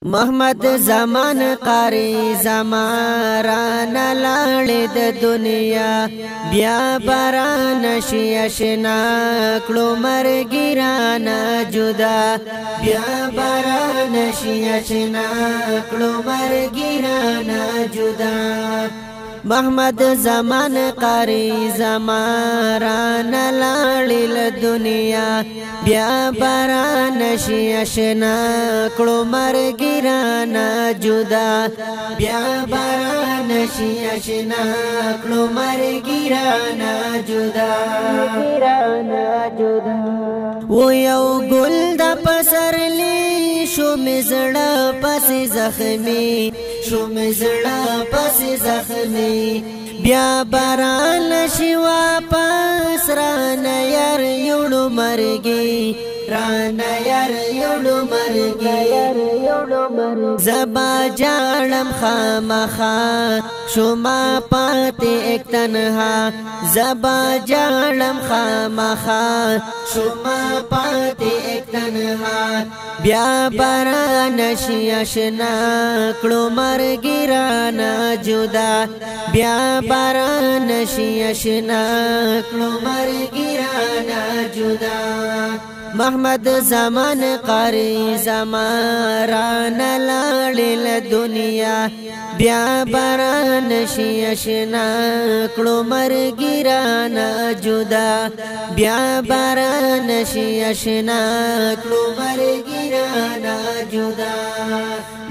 محمد زمان قاری زماران لاړې د دنیا بیا باران شي اشنا کړو مرګران جدا بیا باران شي اشنا کړو مرګران جدا محمد زمان قاری زماران لاړې د دنیا بیا باران شي اشنا کړو مرګران جدا بیا باران شي اشنا کړو مرګران جدا و یو ګل د پسرلی شو مزړه پس زخمی شو مزړه پس زخمی بیا باران شي واپس ران یار یوړو مرګي ران یار یوړو مرګي زبا جاړم خامخا شما پات ایک تنها زبا جاړم خامخا شما پات ایک تنها بیا باران شي اشنا کړو مرګران جدا بیا باران شي اشنا کړو مرګران جدا محمد زمان قاری زماران لاړې د دنیا بیا باران شي اشنا کړو مرګران جدا بیا باران شي اشنا کړو مرګران جدا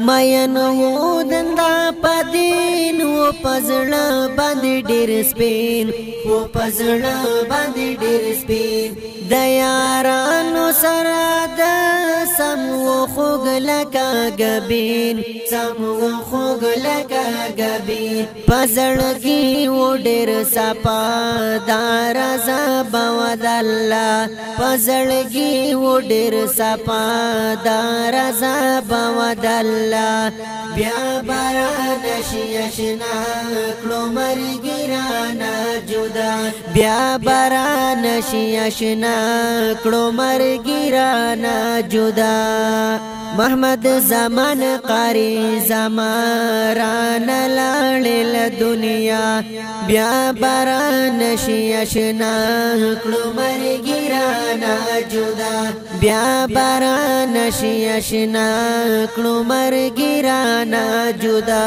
مین و دندا پدین و پزړه باندې ډېر سپین و پزړه باندې ډېر سپین د یارانو سره د سم و خوږ لکه ګبین سم و خوږ لکه ګبین پزړګي و ډېر صفا دار زب ود الله پزړګي و ډېر صفا دار زب ود الله بیا باران شي اشنا کړو مرګران جدا بیا باران شي اشنا کړو مرګران جدا محمد زمان قاری زماران لاړې د دنیا بیا باران شي اشنا کړو مرګران جدا بیا باران شي اشنا کړو مرګران جدا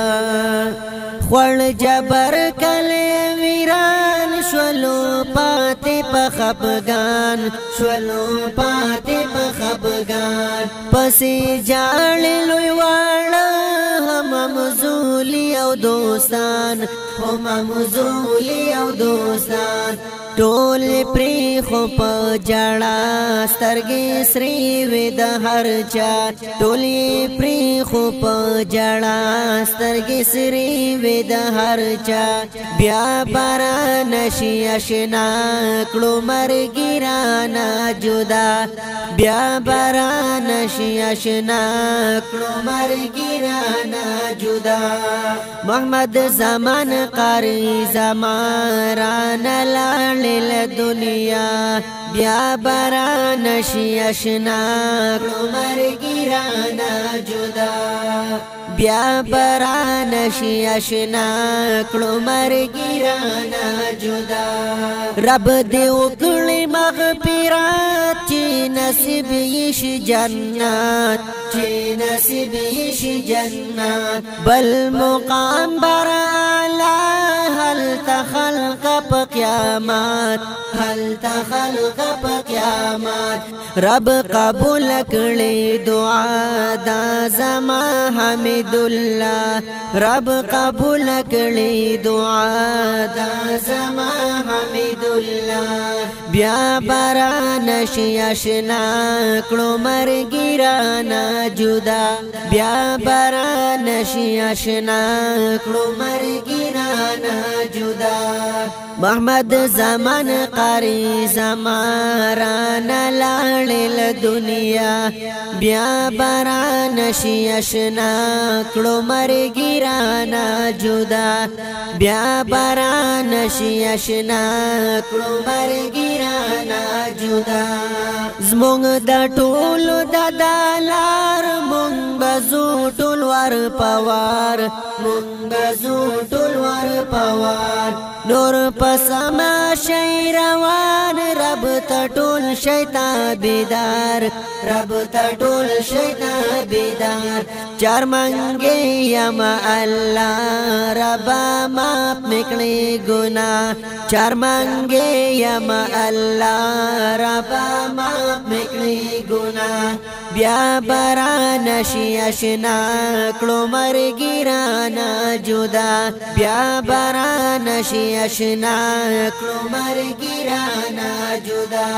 خړ جبر کله ویران شولو پاتې په خپګان شولو پاتې په خپګان پسې جاړ لوی واړه هم مزولي او دوستان هم مزولي او دوستان ټول پری خو په جړا سترګې سری وې د هر چا ټول پری خو په جړا سترګې سری وې د هر چا بیا باران شي اشنا کړو مرګران جدا بیا باران شي اشنا کړو مرګران جدا محمد زمان قاری زماران لاړې د دنیا بیا باران شي اشنا کړو مرګران جدا بیا باران شي اشنا کړو مرګران جدا رب دې وکړي مغفرت چې نصیب یې شي جنت چې نصیب یې شي جنت بل مقام بر اعلی هل تخلق په قیامت هل تخلق په قیامت رب قبول کړي دعا دا زما حمد الله رب قبول کړي دعا دا زما حمد الله بیا باران شي اشنا کړو مرګران جدا بیا باران شي اشنا کړو مرګران جدا محمد زمان قاری زماران لاړل دنیا بیا باران شي اشنا کړو مرګی رانا جدا بیا باران شي اشنا کړو مرګی رانا جدا زمونږ د ټولو د دلار مونږ بزو ټول ور پوار مونږ بزو ټول ور پوار نور پسما شي روان رب ته ټول شیطان بیدار رب ته ټول شیطان بیدار چار منګي یم الله رب معاف میکړي ګنا چار منګي یم الله رب معاف میکړي ګنا بیا باران شي اشنا کړو مرګی رانا جدا بیا باران شي اشنا کړو مرګی رانا جدا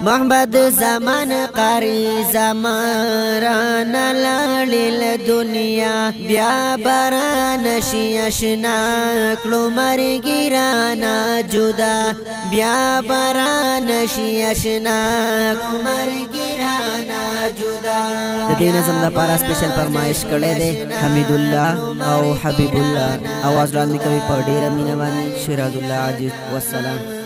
محمد زمان قاری زماران لاړل دنیا بیا باران شي اشنا کړو مرګی رانا جدا بیا باران شي اشنا کړو مرګی رانا جدا د دې نظم لپاره سپیشل فرمایش کړی دی حمید الله او حبیب الله اواز لاندې کوي په ډیره مینه باندې شیراز الله عزیز والسلام